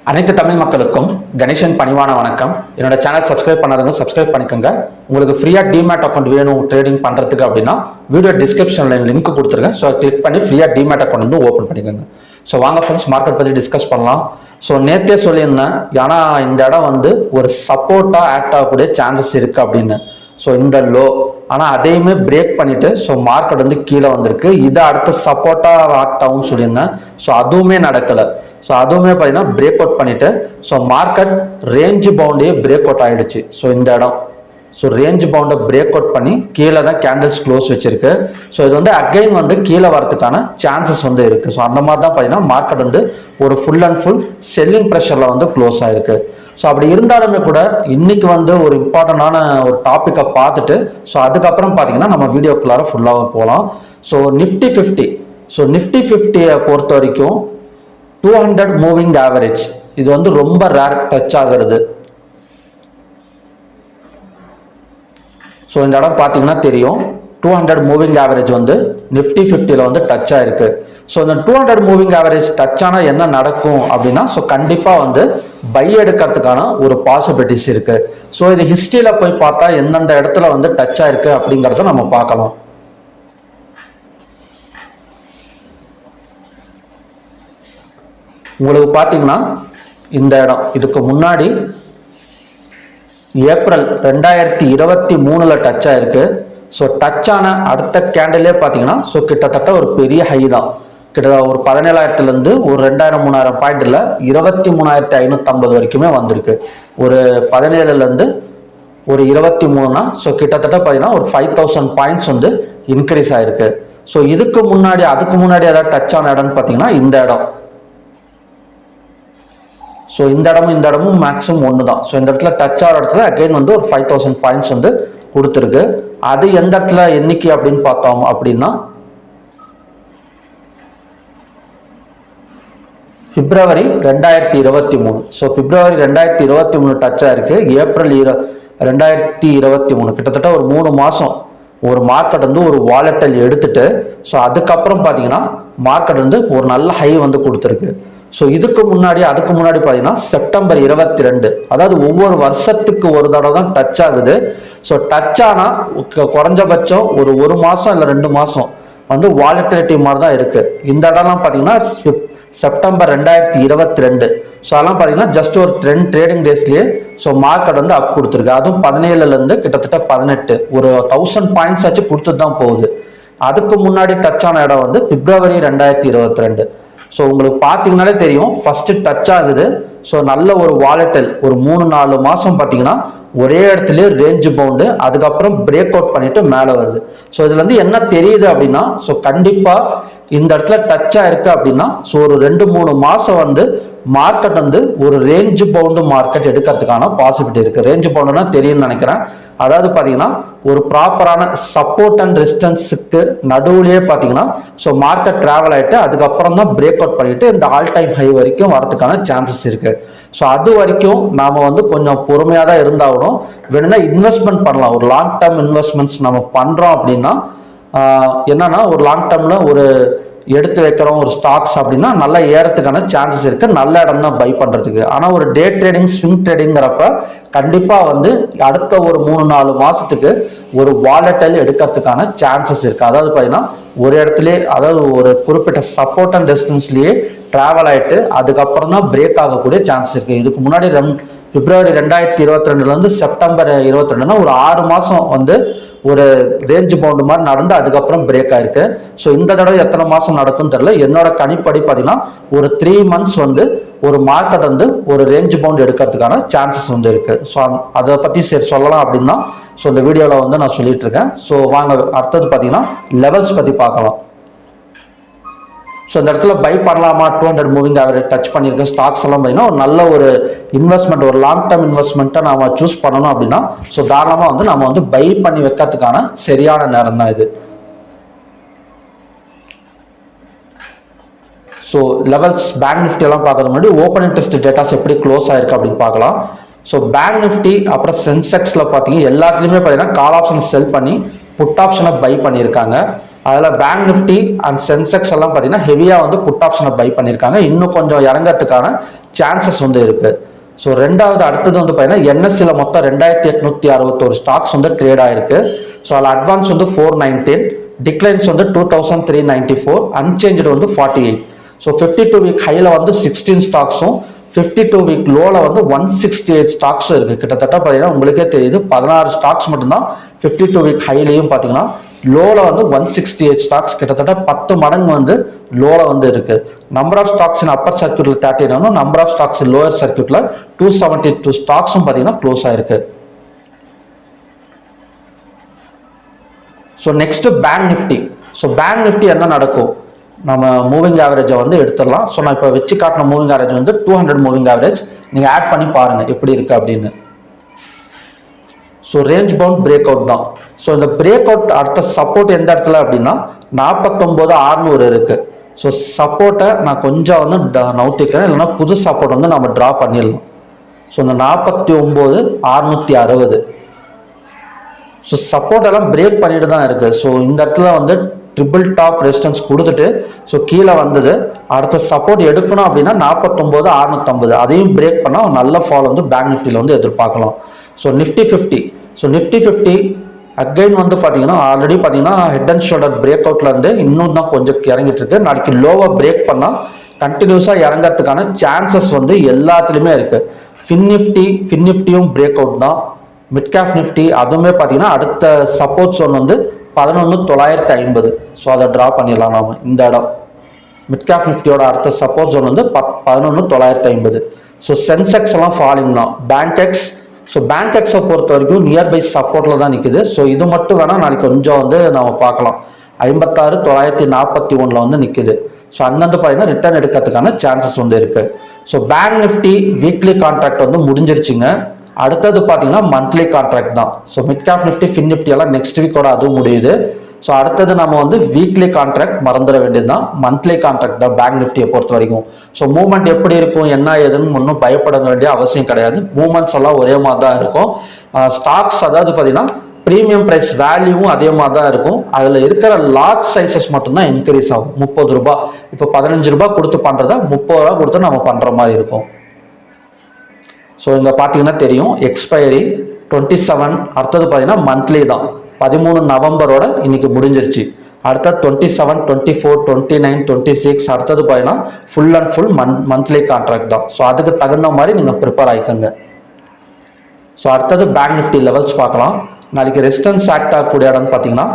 அனைத்து தமிழ் மக்களுக்கும் கணேசன் பணிவான வணக்கம். என்னோட சேனல் சப்ஸ்கிரைப் பண்ணாதவங்க சப்ஸ்கிரைப் பண்ணிக்கோங்க. உங்களுக்கு ஃப்ரீயாக டிமேட் அக்கௌண்ட் வேணும் ட்ரேடிங் பண்ணுறதுக்கு அப்படின்னா வீடியோ டிஸ்கிரிப்ஷனில் லிங்க் கொடுத்துருங்க. ஸோ கிளிக் பண்ணி ஃப்ரீயாக டிமேட் அக்கௌண்ட் வந்து ஓப்பன் பண்ணிக்கோங்க. ஸோ வாங்க ஃப்ரெண்ட்ஸ், மார்க்கெட் பற்றி டிஸ்கஸ் பண்ணலாம். ஸோ நேற்றே சொல்லியிருந்தேன், ஏன்னா இந்த இடம் வந்து ஒரு சப்போர்ட்டாக ஆக்ட் ஆகக்கூடிய சான்சஸ் இருக்குது அப்படின்னு. ஸோ இந்த லோ ஆனால் அதையுமே பிரேக் பண்ணிட்டு ஸோ மார்க்கெட் வந்து கீழே வந்திருக்கு. இதை அடுத்த சப்போர்ட்டாக ஆக்ட் ஆகும்னு சொல்லியிருந்தேன். ஸோ அதுவுமே நடக்கலை. ஸோ அதுவுமே பார்த்தீங்கன்னா பிரேக் அவுட் பண்ணிட்டு ஸோ மார்க்கெட் ரேஞ்ச் பவுண்டே பிரேக் அவுட் ஆகிடுச்சு. ஸோ இந்த இடம் ஸோ ரேஞ்ச் பவுண்டை பிரேக் அவுட் பண்ணி கீழே தான் கேண்டில்ஸ் க்ளோஸ் வச்சிருக்கு. ஸோ இது வந்து அகைன் வந்து கீழே வரதுக்கான சான்சஸ் வந்து இருக்குது. ஸோ அந்த மாதிரி தான் பார்த்தீங்கன்னா மார்க்கெட் வந்து ஒரு ஃபுல் அண்ட் ஃபுல் செல்லிங் ப்ரெஷரில் வந்து க்ளோஸ் ஆகிருக்கு. ஸோ அப்படி இருந்தாலுமே கூட இன்னைக்கு வந்து ஒரு இம்பார்ட்டண்டான ஒரு டாப்பிக்கை பார்த்துட்டு ஸோ அதுக்கப்புறம் பார்த்தீங்கன்னா நம்ம வீடியோக்குள்ளார ஃபுல்லாக போகலாம். ஸோ நிஃப்டி 50 ஸோ நிஃப்டி 50 பொறுத்த வரைக்கும் 200 மூவிங் ஆவரேஜ் இது வந்து ரொம்ப ரேர் டச் ஆகிறது. ஸோ இந்த இடம் பார்த்தீங்கன்னா தெரியும், 200 மூவிங் ஆவரேஜ் வந்து நிஃப்டி 50ல வந்து டச் ஆயிருக்கு. ஸோ இந்த 200 மூவிங் ஆவரேஜ் டச் ஆனால் என்ன நடக்கும் அப்படின்னா ஸோ கண்டிப்பாக வந்து பை எடுக்கிறதுக்கான ஒரு பாசிபிலிட்டிஸ் இருக்கு. ஸோ இது ஹிஸ்டரியில் போய் பார்த்தா எந்தெந்த இடத்துல வந்து டச் ஆயிருக்கு அப்படிங்கிறத நம்ம பார்க்கலாம். உங்களுக்கு பார்த்தீங்கன்னா இந்த இடம் இதுக்கு முன்னாடி ஏப்ரல் 2023 டச் ஆயிருக்கு. ஸோ டச் ஆன அடுத்த கேண்டிலே பார்த்தீங்கன்னா ஸோ கிட்டத்தட்ட ஒரு பெரிய ஹை தான். கிட்டத்தட்ட ஒரு 17,000லேருந்து ஒரு 2000-3000 பாயிண்ட்ல 23,550 வரைக்குமே வந்திருக்கு. ஒரு 17லேருந்து ஒரு 23னா ஸோ கிட்டத்தட்ட பார்த்தீங்கன்னா ஒரு 5,000 பாயிண்ட்ஸ் வந்து இன்க்ரீஸ் ஆயிருக்கு. ஸோ அதுக்கு முன்னாடி ஏதாவது டச் ஆன இடம்னு பார்த்தீங்கன்னா இந்த இடம். ஸோ இந்த இடமும் மேக்ஸிமம் ஒன்று தான். ஸோ இந்த இடத்துல டச் ஆகிற இடத்துல அகைன் வந்து ஒரு 5,000 பாயிண்ட்ஸ் வந்து கொடுத்துருக்கு. அது எந்த இடத்துல எண்ணிக்கை அப்படின்னு பார்த்தோம் அப்படின்னா பிப்ரவரி 2023. ஸோ பிப்ரவரி 2023 டச் ஆயிருக்கு. ஏப்ரல் 2023 கிட்டத்தட்ட ஒரு 3 மாதம் ஒரு மார்க்கெட் வந்து ஒரு வாலெட்டல் எடுத்துட்டு ஸோ அதுக்கப்புறம் பார்த்தீங்கன்னா மார்க்கெட் வந்து ஒரு நல்ல ஹை வந்து கொடுத்துருக்கு. ஸோ அதுக்கு முன்னாடி பார்த்தீங்கன்னா செப்டம்பர் 22, அதாவது ஒவ்வொரு வருஷத்துக்கு ஒரு தடவை தான் டச் ஆகுது. ஸோ டச் ஆனால் குறைஞ்சபட்சம் ஒரு மாதம் இல்லை 2 மாதம் வந்து வாலட்டிலிட்டி மாதிரி தான் இருக்கு. இந்த இடம்லாம் பார்த்தீங்கன்னா செப்டம்பர் 2022. ஸோ அதெல்லாம் பார்த்தீங்கன்னா ஜஸ்ட் ஒரு 2 ட்ரேடிங் டேஸ்லேயே ஸோ மார்க்கெட் வந்து அப் கொடுத்துருக்கு. அதுவும் 17லேருந்து கிட்டத்தட்ட 18 ஒரு 1000 பாயிண்ட்ஸ் ஆச்சு கொடுத்துட்டு தான் போகுது. அதுக்கு முன்னாடி டச் ஆன இடம் வந்து பிப்ரவரி 2022. ஸோ உங்களுக்கு பார்த்தீங்கன்னாலே தெரியும், ஃபர்ஸ்ட் டச் ஆகுது. ஸோ நல்ல ஒரு வாலெட்டல் ஒரு 3-4 மாதம் பார்த்தீங்கன்னா ஒரே இடத்துல ரேஞ்ச் பவுண்டு, அதுக்கப்புறம் பிரேக் அவுட் பண்ணிட்டு மேலே வருது. ஸோ இதுல இருந்து என்ன தெரியுது அப்படின்னா ஸோ கண்டிப்பாக இந்த இடத்துல டச் ஆயிருக்கு அப்படின்னா ஸோ ஒரு 2-3 மாதம் வந்து மார்க்கெட் வந்து ஒரு ரேஞ்ச் பவுண்டு மார்க்கெட் எடுக்கிறதுக்கான பாசிபிலிட்டி இருக்கு. ரேஞ்ச் பவுண்டுனா தெரியும்னு நினைக்கிறேன். அதாவது பார்த்தீங்கன்னா ஒரு ப்ராப்பரான சப்போர்ட் அண்ட் ரெசிஸ்டன்ஸுக்கு நடுவுலயே பார்த்தீங்கன்னா ஸோ மார்க்கெட் டிராவல் ஆகிட்டு அதுக்கப்புறம் தான் பிரேக் அவுட் பண்ணிட்டு இந்த ஆல் டைம் ஹை வரைக்கும் வரதுக்கான சான்சஸ் இருக்கு. ஸோ அது வரைக்கும் நாம வந்து கொஞ்சம் பொறுமையாக தான் இருந்தாகணும். வேணும்னா இன்வெஸ்ட்மெண்ட் பண்ணலாம். ஒரு லாங் டேர்ம் இன்வெஸ்ட்மெண்ட்ஸ் நம்ம பண்றோம் அப்படின்னா என்னன்னா ஒரு லாங் டேர்ம்ல ஒரு எடுத்து வைக்கிறோம் ஒரு ஸ்டாக்ஸ் அப்படின்னா நல்லா ஏறத்துக்கான சான்சஸ் இருக்கு. நல்ல இடம் தான் பை பண்றதுக்கு. ஆனா ஒரு டே ட்ரேடிங் ஸ்விங் ட்ரேடிங்கிறப்ப கண்டிப்பா வந்து அடுத்த ஒரு 3-4 மாசத்துக்கு ஒரு வாலெட்டல் எடுக்கிறதுக்கான சான்சஸ் இருக்கு. அதாவது பார்த்தீங்கன்னா ஒரு இடத்துல அதாவது ஒரு குறிப்பிட்ட சப்போர்ட் அண்ட் ரெசிஸ்டன்ஸ்லயே டிராவல் ஆயிட்டு அதுக்கப்புறம் தான் பிரேக் ஆகக்கூடிய சான்சஸ் இருக்கு. இதுக்கு முன்னாடி பிப்ரவரி 2022லேருந்து செப்டம்பர் 22னா ஒரு 6 மாசம் வந்து ஒரு ரேஞ்ச் பவுண்டு மாதிரி நடந்து அதுக்கப்புறம் பிரேக் ஆயிருக்கு. ஸோ இந்த தடவை எத்தனை மாசம் நடக்கும்னு தெரியல. என்னோட கணிப்படி பார்த்தீங்கன்னா ஒரு 3 months வந்து ஒரு மார்க்கெட் வந்து ஒரு ரேஞ்ச் பவுண்ட் எடுக்கிறதுக்கான சான்சஸ் வந்து இருக்கு. ஸோ அதை பத்தி சரி சொல்லலாம் அப்படின்னா ஸோ இந்த வீடியோவில் வந்து நான் சொல்லிட்டு இருக்கேன். ஸோ வாங்க அடுத்தது பார்த்தீங்கன்னா லெவல்ஸ் பத்தி பார்க்கலாம். ஸோ இந்த இடத்துல பை பண்ணலாமா, 200 மூவிங் ஆவரேஜ் டச் பண்ணியிருக்க ஸ்டாக்ஸ் எல்லாம் பார்த்தீங்கன்னா ஒரு நல்ல ஒரு இன்வெஸ்ட்மெண்ட், ஒரு லாங் டேர்ம் இன்வெஸ்ட்மெண்ட்டை நாம சூஸ் பண்ணணும் அப்படின்னா ஸோ தாராளமாக வந்து நம்ம வந்து பை பண்ணி வைக்கிறதுக்கான சரியான நேரம் தான் இது. ஸோ லெவல்ஸ் பேங்க் நிஃப்டி எல்லாம் பார்க்கறது முன்னாடி ஓப்பன் இன்ட்ரெஸ்ட் டேட்டாஸ் எப்படி க்ளோஸ் ஆயிருக்கு அப்படின்னு பார்க்கலாம். ஸோ பேங்க் நிஃப்டி அப்புறம் சென்செக்ஸ்ல பார்த்தீங்கன்னா எல்லாத்துலேயுமே பார்த்தீங்கன்னா கால் ஆப்ஷன் செல் பண்ணி புட் ஆப்ஷனை பை பண்ணியிருக்காங்க. அதில் பேங்க் நிஃப்டி அண்ட் சென்செக்ஸ் எல்லாம் பார்த்தீங்கன்னா ஹெவியாக வந்து புட் ஆப்ஷனை பை பண்ணியிருக்காங்க. இன்னும் கொஞ்சம் இறங்கிறதுக்கான சான்சஸ் வந்து இருக்குது. ஸோ ரெண்டாவது அடுத்தது வந்து பார்த்தீங்கன்னா என்எஸ்சியில் மொத்தம் 2861 ஸ்டாக்ஸ் வந்து ட்ரேட் ஆயிருக்கு. ஸோ அதில் அட்வான்ஸ் வந்து 419, டிக்ளைன்ஸ் வந்து 2394, அன்சேஞ்சு வந்து 48. ஸோ 52 வீக் ஹையில் வந்து 16 ஸ்டாக்ஸும் 52 வீக் லோவில் வந்து 168 ஸ்டாக்ஸும் இருக்குது. கிட்டத்தட்ட பார்த்தீங்கன்னா உங்களுக்கே தெரியுது 16 ஸ்டாக்ஸ் மட்டும்தான் 52 வீக் ஹைலையும் பார்த்தீங்கன்னா லோவில் வந்து 168 ஸ்டாக்ஸ், கிட்டத்தட்ட 10 மடங்கு வந்து லோவில் வந்து இருக்கு. Number of stocks in upper சர்க்கியூட்ல 39, number of stocks in lower சர்க்கியூட்ல 272 ஸ்டாக்ஸும் பார்த்தீங்கன்னா க்ளோஸ் ஆயிருக்கு. So next Bank Nifty. So Bank Nifty என்ன நடக்கும், நம்ம மூவிங் ஆவரேஜை வந்து எடுத்துடலாம். ஸோ நான் இப்போ வச்சு காட்டின மூவிங் ஆவரேஜ் வந்து 200 மூவிங் ஆவரேஜ், நீங்கள் ஆட் பண்ணி பாருங்க எப்படி இருக்கு அப்படின்னு. So range bound break out தான். ஸோ இந்த பிரேக் அவுட் அடுத்த சப்போர்ட் எந்த இடத்துல அப்படின்னா 49600 இருக்கு. ஸோ சப்போர்ட்டை நான் கொஞ்சம் வந்து நவுத்திக்கிறேன், இல்லைன்னா புது சப்போர்ட் வந்து நம்ம ட்ரா பண்ணிடலாம். ஸோ இந்த 49660. ஸோ சப்போர்ட் எல்லாம் பிரேக் பண்ணிட்டு தான் இருக்கு. ஸோ இந்த இடத்துல வந்து ட்ரிபிள் டாப் ரெசிஸ்டன்ஸ் கொடுத்துட்டு ஸோ கீழே வந்தது. அடுத்த சப்போர்ட் எடுக்கணும் அப்படின்னா 49650, அதையும் பிரேக் பண்ணால் நல்ல ஃபால் வந்து பேங்க் நிஃப்டியில் வந்து எதிர்பார்க்கலாம். So Nifty 50. So Nifty 50 again வந்து பார்த்தீங்கன்னா ஆல்ரெடி பார்த்தீங்கன்னா ஹெட் அண்ட் ஷோல்டர் பிரேக் அவுட்ல இருந்து இன்னும் தான் கொஞ்சம் இறங்கிட்டு இருக்கு. நாளைக்கு லோவாக பிரேக் பண்ணால் கண்டினியூஸாக இறங்கிறதுக்கான சான்சஸ் வந்து எல்லாத்துலேயுமே இருக்கு. ஃபின் நிஃப்டியும் பிரேக் அவுட் தான். மிட் கேப் நிஃப்டி அதுவுமே பார்த்தீங்கன்னா அடுத்த சப்போர்ட் ஜோன் வந்து 11950. ஸோ அதை ட்ரா பண்ணிடலாம் நாம இந்த இடம். மிட் கேப் நிஃப்டியோட அடுத்த சப்போர்ட் ஜோன் வந்து 11950. ஸோ சென்செக்ஸ் எல்லாம் ஃபாலிங் தான். பேங்க் எக்ஸ், ஸோ பேங்க் எக்ஸை பொறுத்த வரைக்கும் நியர்பை சப்போர்ட்டில் தான் நிற்குது. ஸோ இது மட்டும் வேணால் நாளைக்கு கொஞ்சம் வந்து நம்ம பார்க்கலாம். 56941 வந்து நிற்குது. ஸோ அங்கேருந்து பார்த்தீங்கன்னா ரிட்டர்ன் எடுக்கிறதுக்கான சான்சஸ் வந்து இருக்குது. So Bank Nifty weekly contract வந்து முடிஞ்சிருச்சுங்க. அடுத்தது பார்த்தீங்கன்னா மந்த்லி கான்ட்ராக்ட் தான். So mid cap Nifty fin Nifty எல்லாம் நெக்ஸ்ட் வீக்கோட அதுவும் முடியுது. ஸோ அடுத்தது நம்ம வந்து வீக்லி கான்ட்ராக்ட் மறந்துட வேண்டியது தான். மந்த்லி கான்ட்ராக்ட் தான் பேங்க் நிஃப்டியை பொறுத்த வரைக்கும். ஸோ மூவ்மெண்ட் எப்படி இருக்கும் என்ன ஏதுன்னு ஒன்றும் பயப்பட வேண்டிய அவசியம் கிடையாது. மூவ்மெண்ட்ஸ் எல்லாம் ஒரே மாதிரி தான் இருக்கும். ஸ்டாக்ஸ் அதாவது பார்த்தீங்கன்னா ப்ரீமியம் ப்ரைஸ் வேல்யூவும் அதே மாதிரி தான் இருக்கும். அதில் இருக்கிற லார்ஜ் சைஸஸ் மட்டும்தான் இன்க்ரீஸ் ஆகும். 30 ரூபாய் இப்போ 15 ரூபாய் கொடுத்து பண்ணுறத 30 ரூபா கொடுத்து நம்ம பண்ணுற மாதிரி இருக்கும். ஸோ இங்கே பார்த்தீங்கன்னா தெரியும் எக்ஸ்பைரி 27. அடுத்தது பார்த்தீங்கன்னா மந்த்லி தான். 13 நவம்பரோட இன்னைக்கு முடிஞ்சிருச்சு. அடுத்த 27, 24, 29, 26 அடுத்தது பார்த்தீங்கன்னா full and full monthly contract தான். ஸோ அதுக்கு தகுந்த மாதிரி நீங்கள் ப்ரிப்பேர் ஆகிக்கோங்க. ஸோ அடுத்தது பேங்க் நிஃப்டி லெவல்ஸ் பார்க்கலாம். நாளைக்கு ரெசிஸ்டன்ஸ் ஆக்ட் ஆகக்கூடிய இடம்னு பார்த்தீங்கன்னா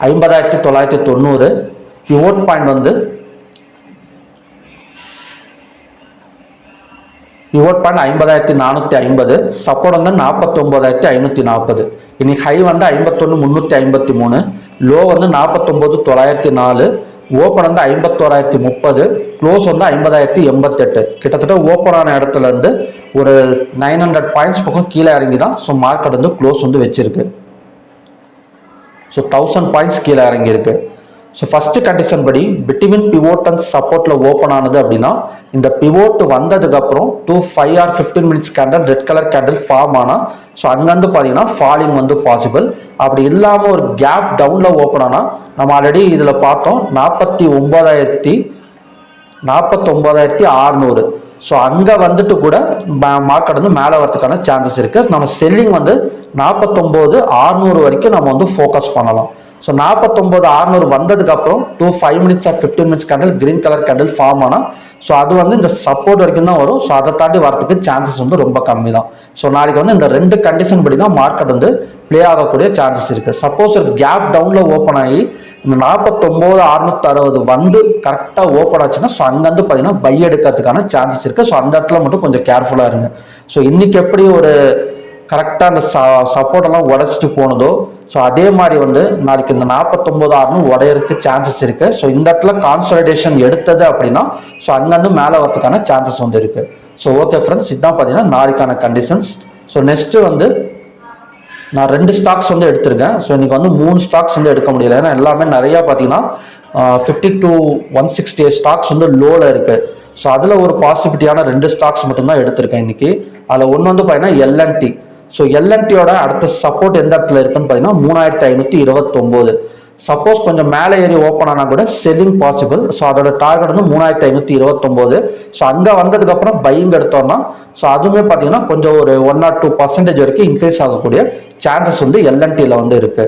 50990. பிவோட் பாயிண்ட் வந்து 50450. சப்போர்ட் வந்து 49540. இன்னைக்கு ஹை வந்து 51353. லோ வந்து 49904. ஓப்பன் வந்து 51030. க்ளோஸ் வந்து 50088. கிட்டத்தட்ட ஓப்பன் ஆன இடத்துல இருந்து ஒரு 900 பாயிண்ட்ஸ் பக்கம் கீழே இறங்கி தான் ஸோ மார்க்கெட் வந்து க்ளோஸ் வந்து வச்சிருக்கு. ஸோ 1000 பாயிண்ட்ஸ் கீழே இறங்கியிருக்கு. ஸோ ஃபர்ஸ்ட் கண்டிஷன் படி பிட்வீன் பிவோட் அண்ட் சப்போர்ட்ல ஓப்பன் ஆனது அப்படின்னா இந்த பிவோட் வந்ததுக்கு அப்புறம் 5 or 15 minutes candle red colour candle form ஆனா ஸோ அங்கேருந்து பார்த்தீங்கன்னா ஃபாலிங் வந்து பாசிபிள். அப்படி இல்லாமல் ஒரு கேப் டவுன்ல ஓப்பன் ஆனா நம்ம ஆல்ரெடி இதில் பார்த்தோம் 49600. ஸோ அங்கே வந்துட்டு கூட மார்க்கெட் வந்து மேலே வரதுக்கான சான்சஸ் இருக்கு. நம்ம செல்லிங் வந்து 49600 வரைக்கும் நம்ம வந்து ஃபோக்கஸ் பண்ணலாம். ஸோ 49600 வந்ததுக்கு அப்புறம் 5 minutes or 15 minutes candle green colour candle form ஆனால் ஸோ அது வந்து இந்த சப்போர்ட் வரைக்கும் தான் வரும். ஸோ அதை தாண்டி வரதுக்கு சான்சஸ் வந்து ரொம்ப கம்மி தான். ஸோ நாளைக்கு வந்து இந்த 2 கண்டிஷன் படி தான் மார்க்கெட் வந்து பிளே ஆகக்கூடிய சான்சஸ் இருக்கு. சப்போஸ் ஒரு கேப் டவுன்ல ஓப்பன் ஆகி இந்த 49660 வந்து கரெக்டாக ஓப்பன் ஆச்சுன்னா ஸோ அங்கேருந்து பார்த்தீங்கன்னா பை எடுக்கிறதுக்கான சான்சஸ் இருக்கு. ஸோ அந்த இடத்துல மட்டும் கொஞ்சம் கேர்ஃபுல்லாக இருங்க. ஸோ இன்னைக்கு எப்படி ஒரு கரெக்டாக அந்த சப்போர்ட் எல்லாம் உடச்சிட்டு போனதோ ஸோ அதே மாதிரி வந்து நாளைக்கு இந்த 49600 உடையறதுக்கு சான்சஸ் இருக்கு. ஸோ இந்த இடத்துல கான்சல்டேஷன் எடுத்தது அப்படின்னா ஸோ அங்கேருந்து மேலே வரதுக்கான சான்சஸ் வந்து இருக்கு. ஸோ ஓகே ஃப்ரெண்ட்ஸ், இதுதான் பார்த்தீங்கன்னா நாளைக்கான கண்டிஷன்ஸ். ஸோ நெக்ஸ்ட் வந்து நான் 2 ஸ்டாக்ஸ் வந்து எடுத்திருக்கேன். ஸோ இன்னைக்கு வந்து 3 ஸ்டாக்ஸ் வந்து எடுக்க முடியல. ஏன்னா எல்லாமே நிறைய பார்த்தீங்கன்னா 50 to 168 ஸ்டாக்ஸ் வந்து லோல இருக்கு. ஸோ அதில் ஒரு பாசிபிலிட்டியான 2 ஸ்டாக்ஸ் மட்டும்தான் எடுத்திருக்கேன் இன்னைக்கு. அதில் ஒன்று வந்து பார்த்தீங்கன்னா எல்என்டி. ஸோ எல்என்டியோட அடுத்த சப்போர்ட் எந்த இடத்துல இருக்குன்னு பார்த்தீங்கன்னா 3529. சப்போஸ் கொஞ்சம் மேலே ஏறி ஓப்பன் ஆனால் கூட செல்லிங் பாசிபிள். ஸோ அதோட டார்கெட் வந்து 3529. ஸோ அங்கே வந்ததுக்கப்புறம் பையிங் எடுத்தோம்னா ஸோ அதுவுமே பார்த்தீங்கன்னா கொஞ்சம் ஒரு 1 or 2% வரைக்கும் இன்க்ரீஸ் ஆகக்கூடிய சான்சஸ் வந்து எல்என்டியில் வந்து இருக்கு.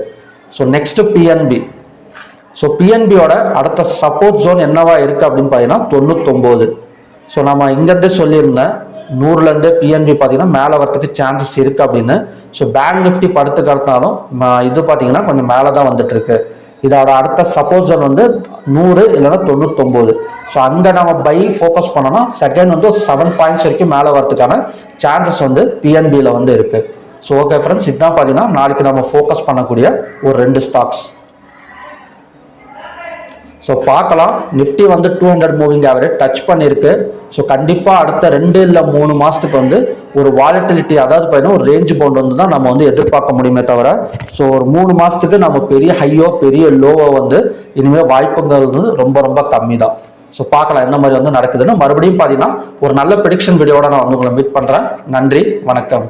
So next PNB. ஸோ பிஎன்பியோட அடுத்த சப்போர்ட் ஜோன் என்னவா இருக்கு அப்படின்னு பார்த்தீங்கன்னா 99. ஸோ நம்ம இங்கேருந்தே சொல்லியிருந்தேன் 100லேருந்து பிஎன்பி பார்த்தீங்கன்னா மேலே வரத்துக்கு சான்சஸ் இருக்கு அப்படின்னு. ஸோ பேங்க் நிஃப்டி படுத்து கிடந்தாலும் இது பார்த்தீங்கன்னா கொஞ்சம் மேலே தான் வந்துட்டு இருக்கு. இதோட அடுத்த சப்போர்ட் ஜோன் வந்து 100 இல்லைன்னா 99. ஸோ அங்கே நம்ம பை ஃபோக்கஸ் பண்ணோம்னா செகண்ட் வந்து 7 பாயிண்ட்ஸ் வரைக்கும் மேலே வரதுக்கான சான்சஸ் வந்து பிஎன்பியில் வந்து இருக்கு. ஸோ ஓகே ஃப்ரெண்ட்ஸ், இதுதான் பார்த்தீங்கன்னா நாளைக்கு நம்ம ஃபோக்கஸ் பண்ணக்கூடிய ஒரு 2 ஸ்டாக்ஸ். ஸோ பார்க்கலாம், நிஃப்டி வந்து 200 மூவிங் ஆவரேஜ் டச் பண்ணியிருக்கு. ஸோ கண்டிப்பாக அடுத்த 2 இல்லை 3 மாதத்துக்கு வந்து ஒரு வாலட்டிலிட்டி, அதாவது பார்த்தீங்கன்னா ஒரு ரேஞ்ச் பவுண்ட் வந்து தான் நம்ம வந்து எதிர்பார்க்க முடியுமே தவிர ஸோ ஒரு 3 மாதத்துக்கு நம்ம பெரிய ஹையோ பெரிய லோவோ வந்து இனிமேல் வாய்ப்புகள் வந்து ரொம்ப ரொம்ப கம்மி தான். ஸோ பார்க்கலாம் எந்த மாதிரி வந்து நடக்குதுன்னு. மறுபடியும் பார்த்தீங்கன்னா ஒரு நல்ல ப்ரெடிக்ஷன் வீடியோட நான் வந்து உங்களை மீட் பண்ணுறேன். நன்றி, வணக்கம்.